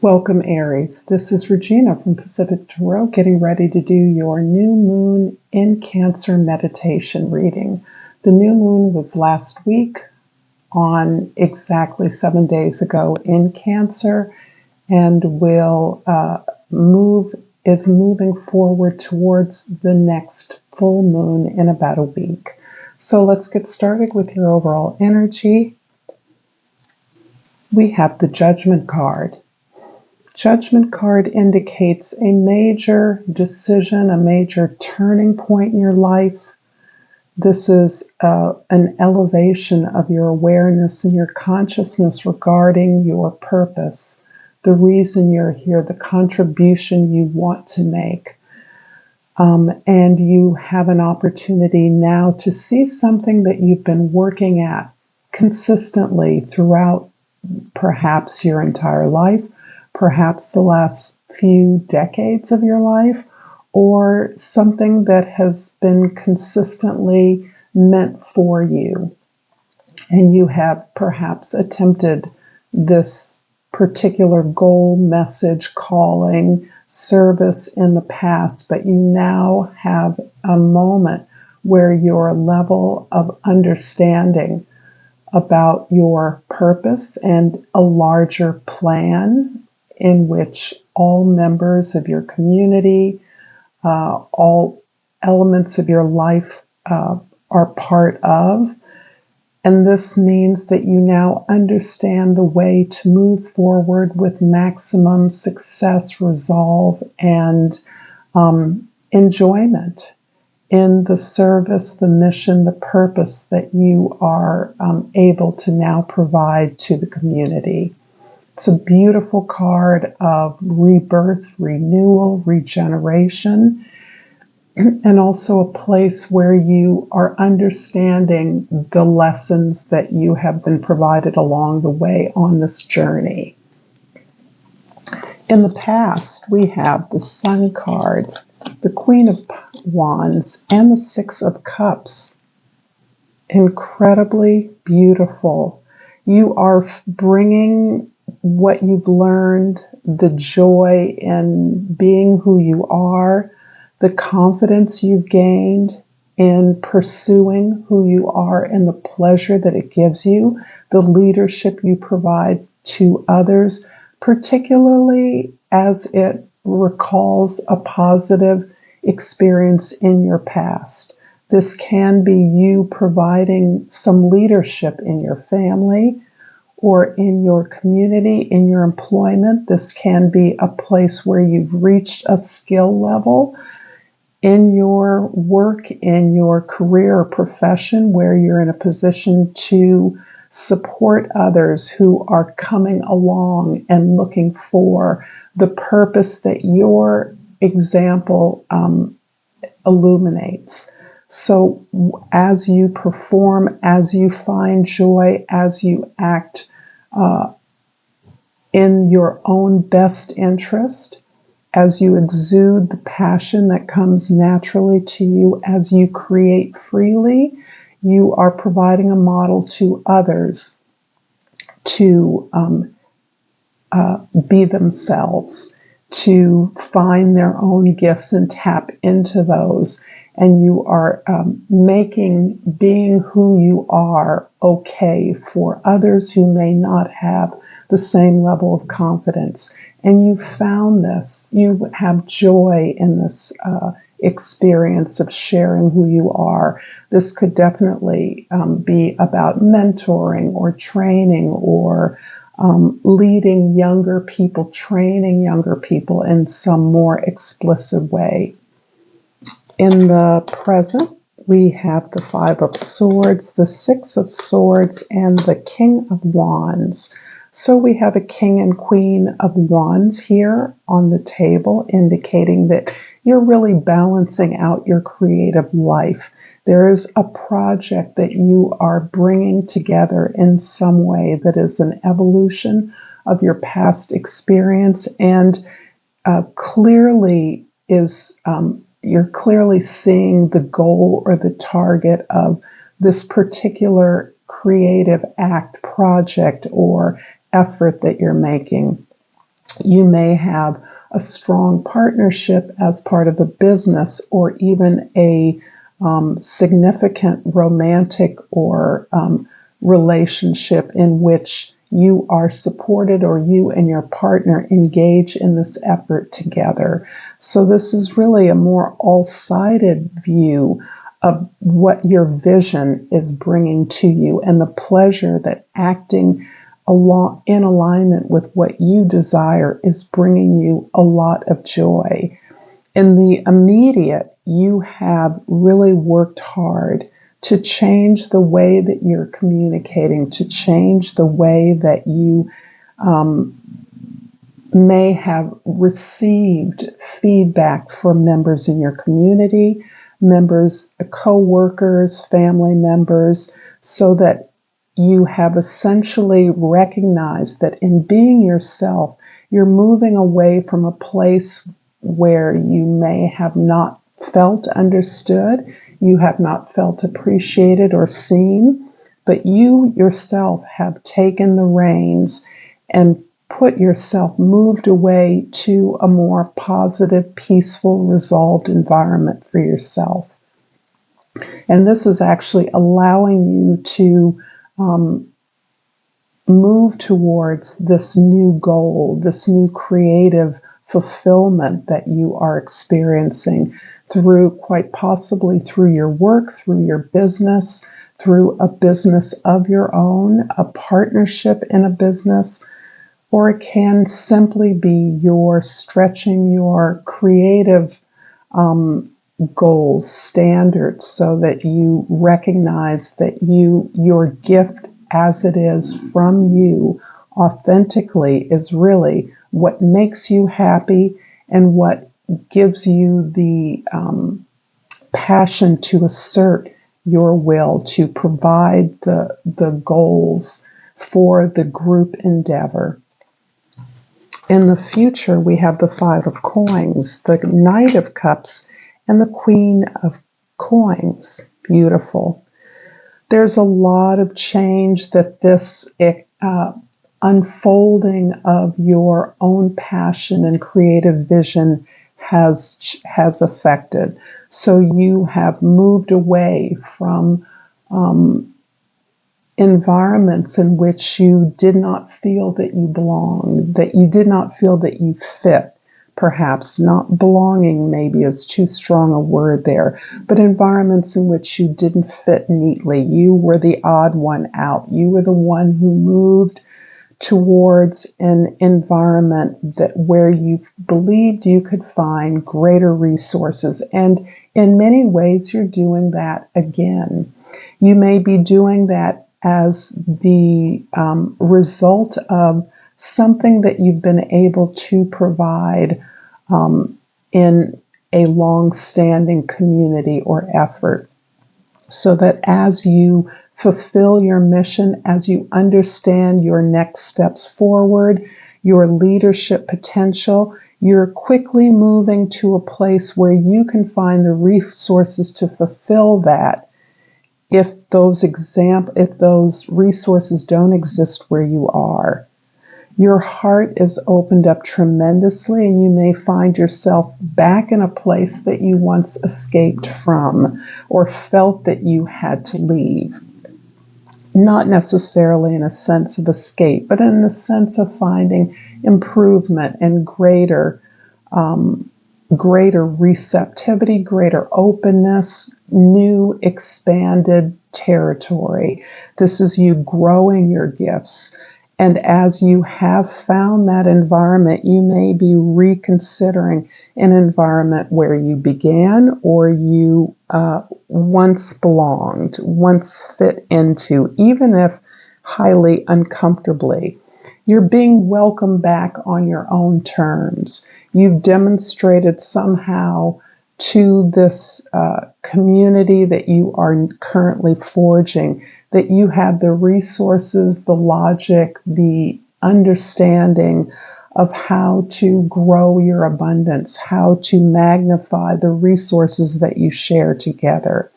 Welcome, Aries. This is Regina from Pacific Tarot, getting ready to do your new moon in Cancer meditation reading. The new moon was last week on exactly 7 days ago in Cancer and is moving forward towards the next full moon in about a week. So let's get started with your overall energy. We have the Judgment card. Judgment card indicates a major decision, a major turning point in your life. This is an elevation of your awareness and your consciousness regarding your purpose, the reason you're here, the contribution you want to make. And you have an opportunity now to see something that you've been working at consistently throughout perhaps your entire life, perhaps the last few decades of your life, or something that has been consistently meant for you. And you have perhaps attempted this particular goal, message, calling, service in the past, but you now have a moment where your level of understanding about your purpose and a larger plan in which all members of your community, all elements of your life are part of. And this means that you now understand the way to move forward with maximum success, resolve, and enjoyment in the service, the mission, the purpose that you are able to now provide to the community. It's a beautiful card of rebirth, renewal, regeneration, and also a place where you are understanding the lessons that you have been provided along the way on this journey. In the past, we have the Sun card, the Queen of Wands, and the Six of Cups. Incredibly beautiful. You are bringing what you've learned, the joy in being who you are, the confidence you've gained in pursuing who you are and the pleasure that it gives you, the leadership you provide to others, particularly as it recalls a positive experience in your past. This can be you providing some leadership in your family or in your community, in your employment. This can be a place where you've reached a skill level in your work, in your career or profession, where you're in a position to support others who are coming along and looking for the purpose that your example illuminates. So as you perform, as you find joy, as you act in your own best interest, as you exude the passion that comes naturally to you, as you create freely, you are providing a model to others to be themselves, to find their own gifts and tap into those. And you are making being who you are okay for others who may not have the same level of confidence. And you found this. You have joy in this experience of sharing who you are. This could definitely be about mentoring or training or leading younger people, training younger people in some more explicit way. In the present, we have the Five of Swords, the Six of Swords, and the King of Wands. So we have a King and Queen of Wands here on the table, indicating that you're really balancing out your creative life. There is a project that you are bringing together in some way that is an evolution of your past experience and clearly is... you're clearly seeing the goal or the target of this particular creative act, project, or effort that you're making. You may have a strong partnership as part of a business, or even a significant romantic or relationship in which you are supported, or you and your partner engage in this effort together. So this is really a more all-sided view of what your vision is bringing to you, and the pleasure that acting in alignment with what you desire is bringing you a lot of joy. In the immediate, you have really worked hard to change the way that you're communicating, to change the way that you may have received feedback from members in your community, members, co-workers, family members, so that you have essentially recognized that in being yourself, you're moving away from a place where you may have not felt understood, you have not felt appreciated or seen, but you yourself have taken the reins and moved away to a more positive, peaceful, resolved environment for yourself. And this is actually allowing you to move towards this new goal, this new creative fulfillment that you are experiencing through, quite possibly through your work, through your business, through a business of your own, a partnership in a business, or it can simply be your stretching your creative goals, standards, so that you recognize that your gift as it is from you authentically is really what makes you happy and what gives you the passion to assert your will, to provide the goals for the group endeavor. In the future, we have the Five of Coins, the Knight of Cups, and the Queen of Coins. Beautiful. There's a lot of change that this unfolding of your own passion and creative vision has affected. So you have moved away from environments in which you did not feel that you belonged, that you did not feel that you fit. Perhaps not belonging maybe is too strong a word there, but environments in which you didn't fit neatly. You were the odd one out. You were the one who moved towards an environment where you believed you could find greater resources. And in many ways, you're doing that again. You may be doing that as the result of something that you've been able to provide in a long-standing community or effort, so that as you fulfill your mission, as you understand your next steps forward, your leadership potential, you're quickly moving to a place where you can find the resources to fulfill that if those resources don't exist where you are. Your heart is opened up tremendously, and you may find yourself back in a place that you once escaped from or felt that you had to leave. Not necessarily in a sense of escape, but in a sense of finding improvement and greater receptivity, greater openness, new expanded territory. This is you growing your gifts. And as you have found that environment, you may be reconsidering an environment where you began or you once belonged, once fit into, even if highly uncomfortably. You're being welcomed back on your own terms. You've demonstrated somehow to this community that you are currently forging that you have the resources, the logic, the understanding of how to grow your abundance, how to magnify the resources that you share together.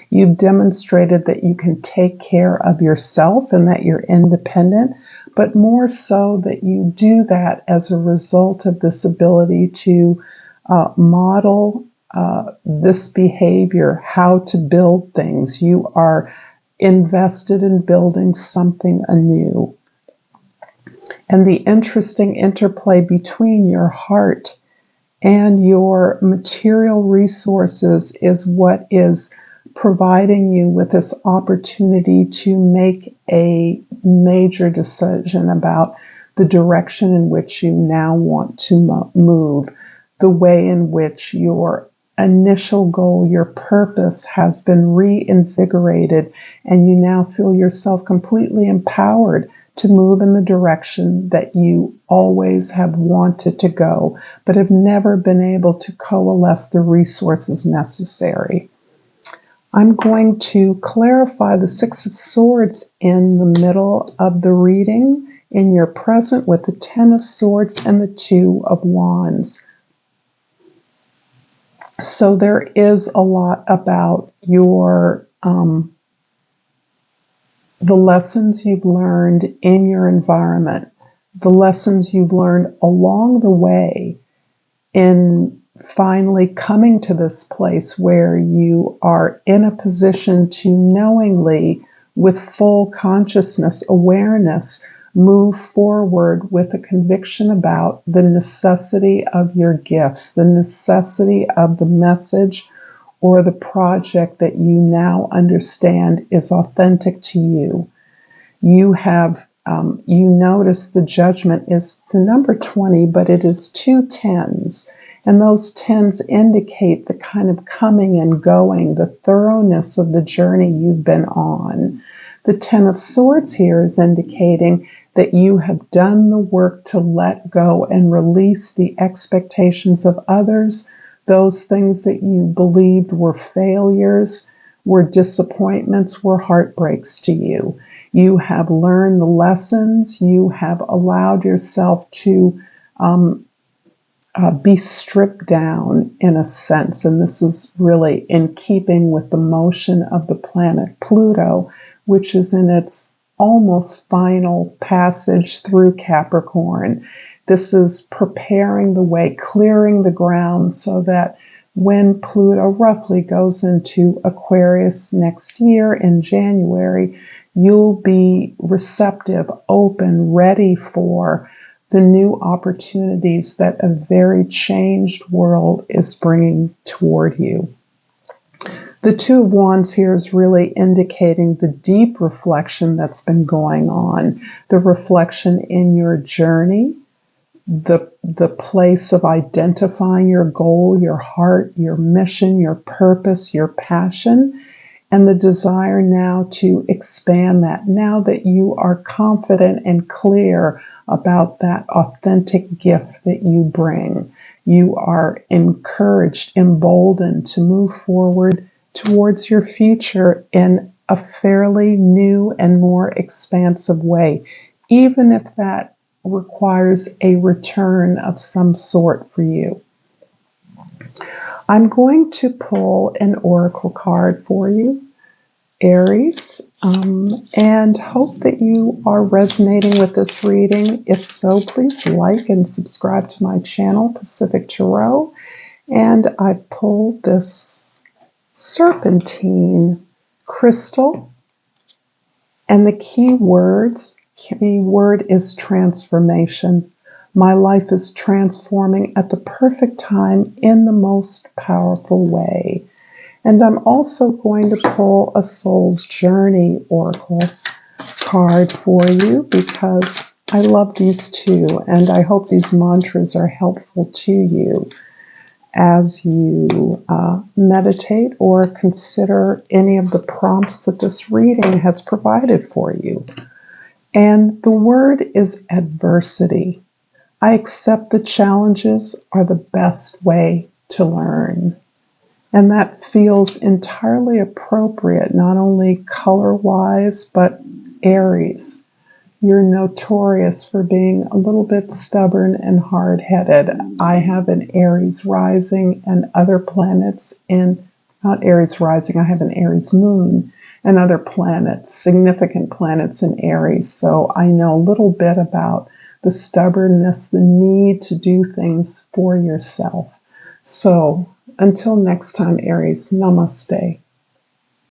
You've demonstrated that you can take care of yourself and that you're independent, but more so that you do that as a result of this ability to model this behavior, how to build things. You are invested in building something anew. And the interesting interplay between your heart and your material resources is what is providing you with this opportunity to make a major decision about the direction in which you now want to move, the way in which your initial goal, your purpose has been reinvigorated, and you now feel yourself completely empowered to move in the direction that you always have wanted to go, but have never been able to coalesce the resources necessary. I'm going to clarify the Six of Swords in the middle of the reading in your present with the Ten of Swords and the Two of Wands. So there is a lot about your the lessons you've learned in your environment, the lessons you've learned along the way in finally coming to this place where you are in a position to knowingly, with full consciousness, awareness, move forward with a conviction about the necessity of your gifts, the necessity of the message or the project that you now understand is authentic to you. You have, you notice the judgment is the number 20, but it is 2 10s. And those 10s indicate the kind of coming and going, the thoroughness of the journey you've been on. The 10 of Swords here is indicating that you have done the work to let go and release the expectations of others, those things that you believed were failures, were disappointments, were heartbreaks to you. You have learned the lessons. You have allowed yourself to be stripped down in a sense. And this is really in keeping with the motion of the planet Pluto, which is in its almost final passage through Capricorn. This is preparing the way, clearing the ground so that when Pluto roughly goes into Aquarius next year in January, you'll be receptive, open, ready for the new opportunities that a very changed world is bringing toward you. The Two of Wands here is really indicating the deep reflection that's been going on, the reflection in your journey, the place of identifying your goal, your heart, your mission, your purpose, your passion, and the desire now to expand that, now that you are confident and clear about that authentic gift that you bring. You are encouraged, emboldened to move forward towards your future in a fairly new and more expansive way, even if that requires a return of some sort for you. I'm going to pull an oracle card for you, Aries, and hope that you are resonating with this reading. If so, please like and subscribe to my channel, Pacific Tarot. And I pulled this serpentine crystal, and the key word is transformation. My life is transforming at the perfect time in the most powerful way. And I'm also going to pull a Soul's Journey oracle card for you because I love these too, and I hope these mantras are helpful to you as you meditate or consider any of the prompts that this reading has provided for you. And the word is adversity. I accept the challenges are the best way to learn. And that feels entirely appropriate, not only color-wise, but Aries. You're notorious for being a little bit stubborn and hard-headed. I have an Aries rising and other planets in, not Aries rising, I have an Aries moon and other planets, significant planets in Aries. So I know a little bit about the stubbornness, the need to do things for yourself. So until next time, Aries, namaste.